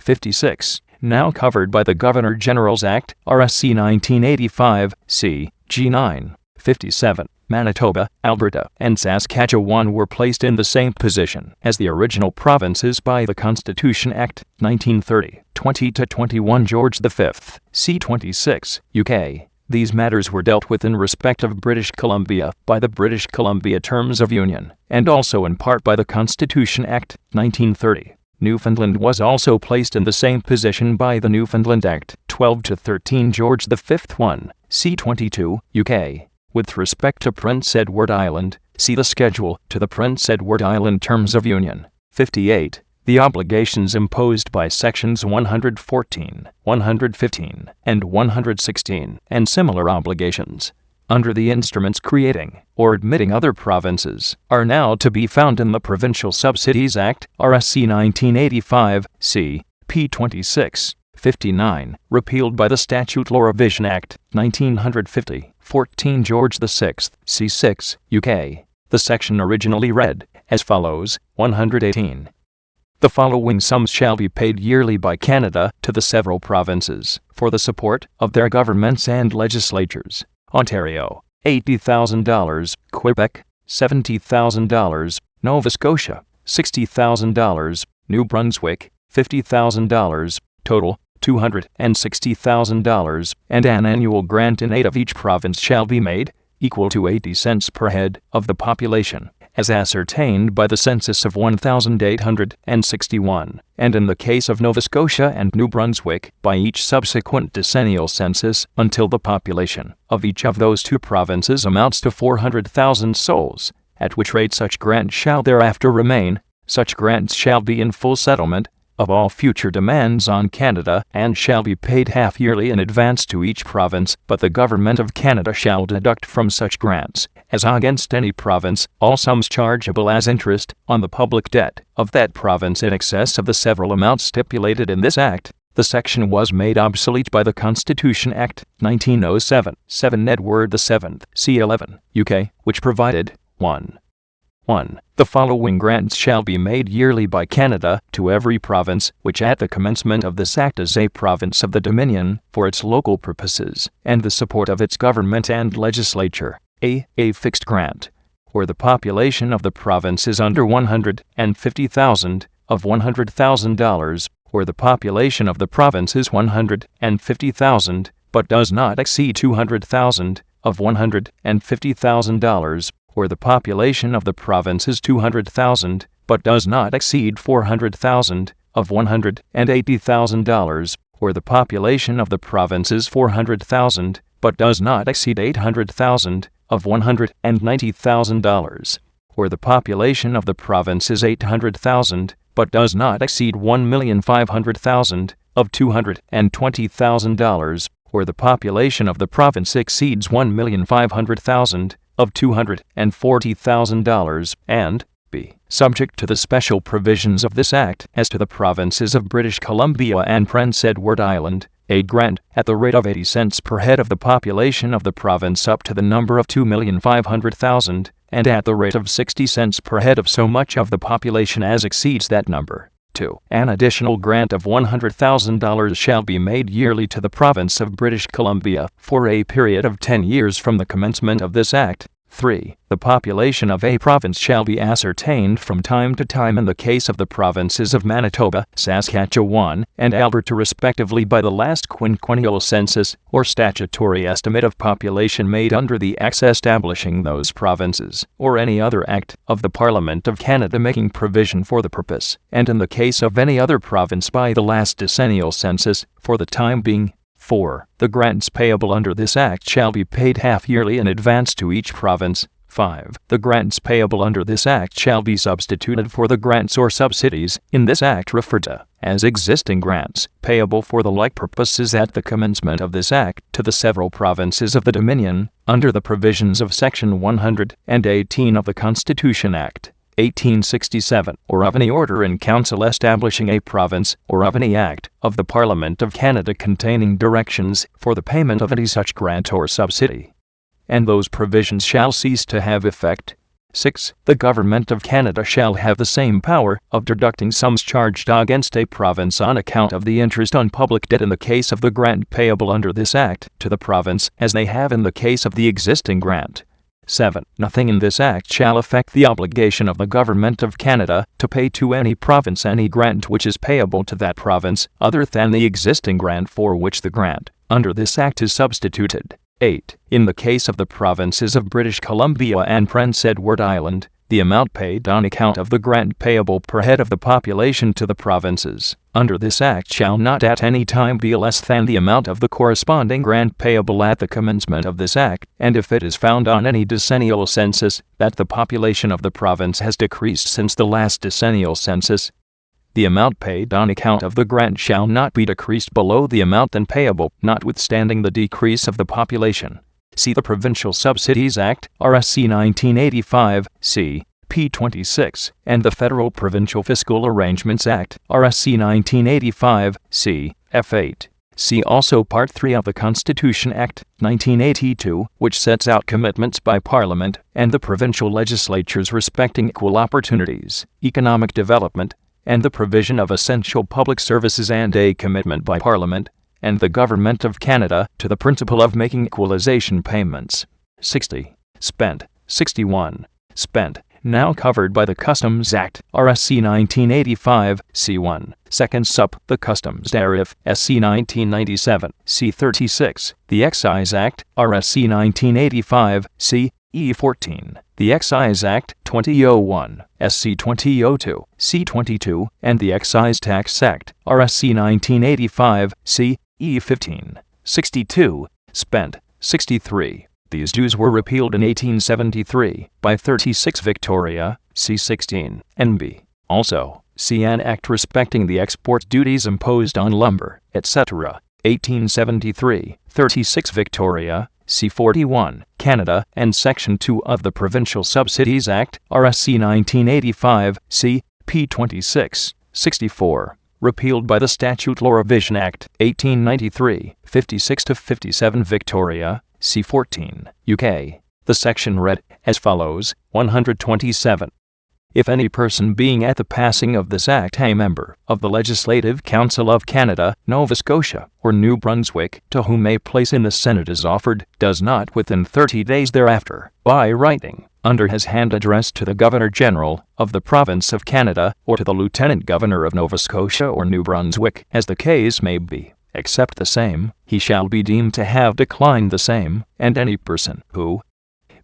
56, now covered by the Governor-General's Act, RSC 1985, c. G9. 57. Manitoba, Alberta, and Saskatchewan were placed in the same position as the original provinces by the Constitution Act, 1930, 20-21 George V, c. 26, UK. These matters were dealt with in respect of British Columbia by the British Columbia Terms of Union, and also in part by the Constitution Act, 1930. Newfoundland was also placed in the same position by the Newfoundland Act, 12-13 George V 1, c. 22, UK. With respect to Prince Edward Island, see the schedule to the Prince Edward Island Terms of Union. 58. The obligations imposed by Sections 114, 115, and 116, and similar obligations, under the instruments creating or admitting other provinces, are now to be found in the Provincial Subsidies Act, RSC 1985, c. p. 26. 59, repealed by the Statute Law Revision Act, 1950, 14 George VI, c. 6, UK. The section originally read as follows: 118. The following sums shall be paid yearly by Canada to the several provinces for the support of their governments and legislatures. Ontario, $80,000, Quebec, $70,000, Nova Scotia, $60,000, New Brunswick, $50,000, total $260,000, and an annual grant in aid of each province shall be made, equal to 80 cents per head of the population, as ascertained by the census of 1861, and in the case of Nova Scotia and New Brunswick, by each subsequent decennial census, until the population of each of those two provinces amounts to 400,000 souls, at which rate such grant shall thereafter remain. Such grants shall be in full settlement of all future demands on Canada, and shall be paid half yearly in advance to each province, but the Government of Canada shall deduct from such grants, as against any province, all sums chargeable as interest on the public debt of that province in excess of the several amounts stipulated in this Act. The section was made obsolete by the Constitution Act, 1907, 7 Edward VII, c. 11, UK, which provided 1. The following grants shall be made yearly by Canada to every province which at the commencement of this Act is a province of the Dominion, for its local purposes, and the support of its government and legislature. A fixed grant, where the population of the province is under 150,000, of $100,000, where the population of the province is 150,000, but does not exceed 200,000, of $150,000, where the population of the province is 200,000, but does not exceed 400,000, of $180,000, where the population of the province is 400,000, but does not exceed 800,000, of $190,000, where the population of the province is 800,000, but does not exceed 1,500,000, of $220,000, where the population of the province exceeds 1,500,000, of $240,000, and b. subject to the special provisions of this Act as to the provinces of British Columbia and Prince Edward Island, a grant at the rate of 80 cents per head of the population of the province up to the number of 2,500,000, and at the rate of 60 cents per head of so much of the population as exceeds that number. 2. An additional grant of $100,000 shall be made yearly to the province of British Columbia for a period of 10 years from the commencement of this Act. 3. The population of a province shall be ascertained from time to time in the case of the provinces of Manitoba, Saskatchewan, and Alberta respectively by the last quinquennial census or statutory estimate of population made under the Acts establishing those provinces, or any other Act of the Parliament of Canada making provision for the purpose, and in the case of any other province by the last decennial census, for the time being. 4. The grants payable under this Act shall be paid half yearly in advance to each province. 5. The grants payable under this Act shall be substituted for the grants or subsidies in this Act referred to as existing grants, payable for the like purposes at the commencement of this Act to the several provinces of the Dominion, under the provisions of Section 118 of the Constitution Act, 1867, or of any order in council establishing a province, or of any act of the Parliament of Canada containing directions for the payment of any such grant or subsidy. And those provisions shall cease to have effect 6. The Government of Canada shall have the same power of deducting sums charged against a province on account of the interest on public debt in the case of the grant payable under this Act to the province as they have in the case of the existing grant. 7. Nothing in this Act shall affect the obligation of the Government of Canada to pay to any province any grant which is payable to that province other than the existing grant for which the grant under this Act is substituted. 8. In the case of the provinces of British Columbia and Prince Edward Island, the amount paid on account of the grant payable per head of the population to the provinces under this Act shall not at any time be less than the amount of the corresponding grant payable at the commencement of this Act, and if it is found on any decennial census that the population of the province has decreased since the last decennial census, the amount paid on account of the grant shall not be decreased below the amount then payable, notwithstanding the decrease of the population. See the Provincial Subsidies Act, RSC 1985, c. p. 26, and the Federal Provincial Fiscal Arrangements Act, RSC 1985, c. f. 8. See also Part 3 of the Constitution Act, 1982, which sets out commitments by Parliament and the provincial legislatures respecting equal opportunities, economic development, and the provision of essential public services, and a commitment by Parliament and the Government of Canada to the principle of making equalization payments. 60. Spent. 61. Spent. Now covered by the Customs Act, RSC 1985, C1. Second Sup. The Customs Tariff, SC 1997, C36. The Excise Act, RSC 1985, C. E14, the Excise Act, 2001, SC 2002, C22, and the Excise Tax Act, RSC 1985, C. E15. 62. Spent. 63. These dues were repealed in 1873 by 36 Victoria, C16, NB. Also, see an Act respecting the export duties imposed on lumber, etc., 1873, 36 Victoria, C41, Canada, and Section 2 of the Provincial Subsidies Act, RSC 1985, C. p. 26, 64, repealed by the Statute Law Revision Act, 1893, 56-57 Victoria, C14, UK. The section read as follows: 127. If any person being at the passing of this Act a member of the Legislative Council of Canada, Nova Scotia, or New Brunswick, to whom a place in the Senate is offered, does not within 30 days thereafter, by writing, under his hand addressed to the Governor-General of the Province of Canada, or to the Lieutenant Governor of Nova Scotia or New Brunswick, as the case may be, accept the same, he shall be deemed to have declined the same, and any person who,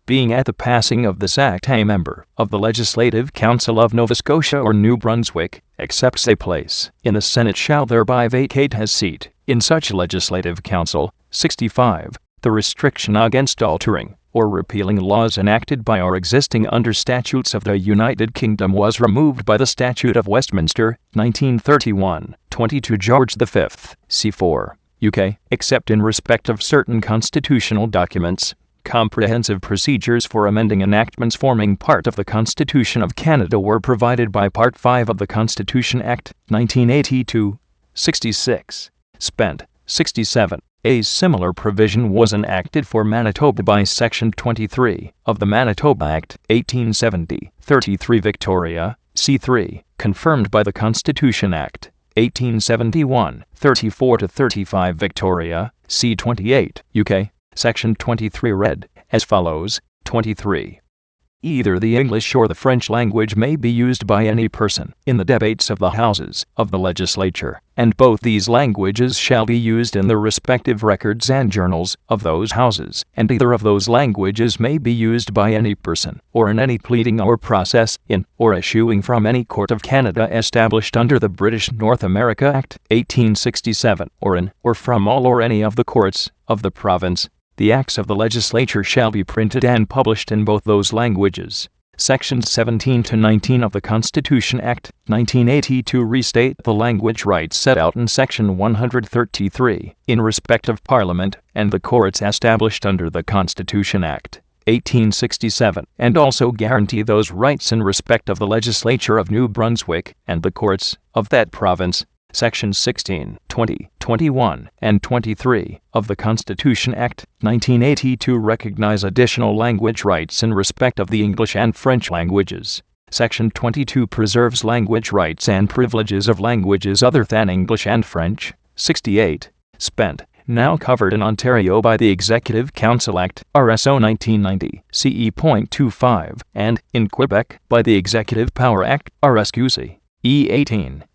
being at the passing of this Act a member of the Legislative Council of Nova Scotia or New Brunswick, accepts a place in the Senate shall thereby vacate his seat in such Legislative Council. 65. The restriction against altering or repealing laws enacted by or existing under statutes of the United Kingdom was removed by the Statute of Westminster, 1931, 22 George V, c4, UK, except in respect of certain constitutional documents. Comprehensive procedures for amending enactments forming part of the Constitution of Canada were provided by Part 5 of the Constitution Act, 1982. 66. Spent. 67. A similar provision was enacted for Manitoba by Section 23 of the Manitoba Act, 1870, 33 Victoria, C3, confirmed by the Constitution Act, 1871, 34-35 Victoria, C28, UK. Section 23 read as follows: 23. Either the English or the French language may be used by any person in the debates of the Houses of the Legislature, and both these languages shall be used in the respective records and journals of those Houses, and either of those languages may be used by any person, or in any pleading or process, in or issuing from any court of Canada established under the British North America Act, 1867, or in, or from all or any of the courts of the province. The acts of the legislature shall be printed and published in both those languages. Sections 17 to 19 of the Constitution Act, 1982 restate the language rights set out in Section 133, in respect of Parliament and the courts established under the Constitution Act, 1867, and also guarantee those rights in respect of the legislature of New Brunswick and the courts of that province. Section 16, 20, 21, and 23 of the Constitution Act, 1982 recognize additional language rights in respect of the English and French languages. Section 22 preserves language rights and privileges of languages other than English and French. 68. Spent, now covered in Ontario by the Executive Council Act, RSO 1990, CE.25, and, in Quebec, by the Executive Power Act, RSQC. E18.